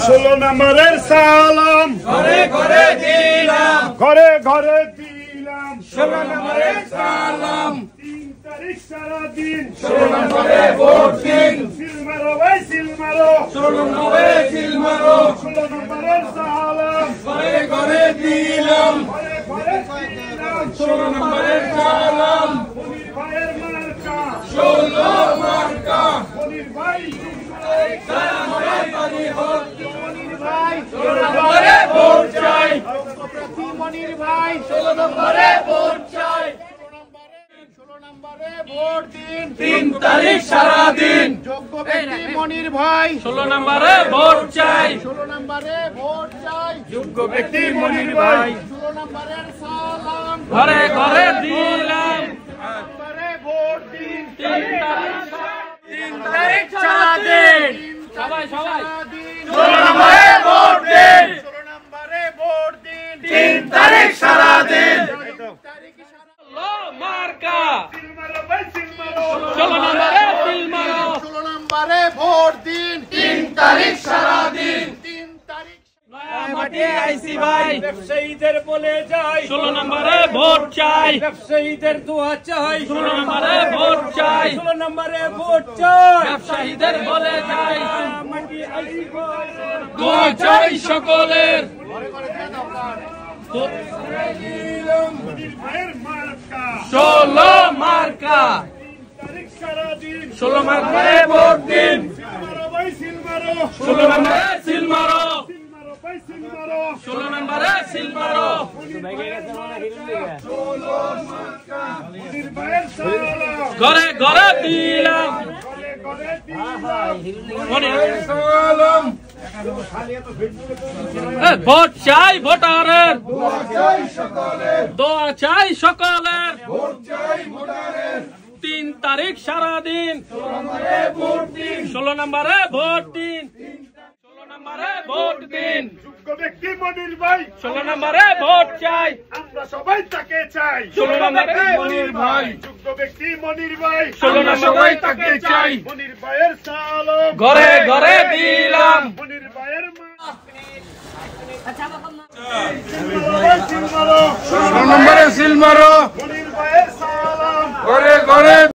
ষোলো নম্বরের সালাম ঘরে ঘরে দিলাম, ঘরে ঘরে দিলাম। 16 নম্বরের সালাম 3 তারিখ সারাদিন, 16 নম্বরে ভোট দিন। সিল মারো ভাই সিল মারো, 16 নম্বরে সিল মারো। 16 নম্বরের সালাম ঘরে ঘরে দিলাম, ঘরে ঘরে দিলাম। 16 নম্বরের সালাম মনির ভাইয়ের মার্কা 16 মার্কা। মনির ভাই মনির ভাই 16 নম্বরে ভোট চাই, 16 নম্বরে ভোট দিন। 3 তারিখ সারাদিন যোগ্য ব্যক্তি মনির ভাই 16 নম্বরে ভোট চাই, 16 নম্বরে ভোট চাই। যোগ্য ব্যক্তি মনির ভাই 16 নম্বরের সালাম ঘরে ঘরে দিলাম, নম্বরে ভোট দিন। 3 তারিখ সারাদিন সবাই সবাই 16 নম্বরে ভোট দিন, 16 নম্বরে ভোট দিন। 3 তারিখ সারাদিন মার্কা সিল মারো ভাই সিল মারো, 16 নম্বরে সিল মারো। 16 নম্বরে ভোট দিন, 3 তারিখ সারাদিন। 3 তারিখ মাটি আইসি ভাই ব্যবসায়ীদের বলে যাই 16 নম্বরে ভোট চাই, ব্যবসায়ীদের দোয়া চাই 16 নম্বরে ভোট চাই, 16 নম্বরে ভোট চাই। ব্যবসায়ীদের বলে যাই মাটি আইসি ভাই দোয়া চাই সকলের। মনির ভাইয়ের মার্কা 16 মার্কা, 16 নম্বরে ভোট দিন। সিল মারো ভাই সিল মারো, 16 নম্বরে সিল মারো। 16 নম্বরে সিল মারো। ঘরে ঘরে দিলাম, ভোট চাই ভোটারের, দোয়া চাই সকলের। 3 তারিখ সারাদিন 16 নম্বরে ভোট দিন, 16 নম্বরে ভোট দিন। যোগ্য ব্যক্তি মনির ভাই 16 নম্বরে ভোট চাই, আমরা সবাই তাকে চাই। 16 নম্বরে মনির ভাই যোগ্য ব্যক্তি মনির ভাই 16 নম্বরে তাকে চাই। মনির ভাইয়ের সালাম ঘরে ঘরে দিলাম, মনির ভাইয়ের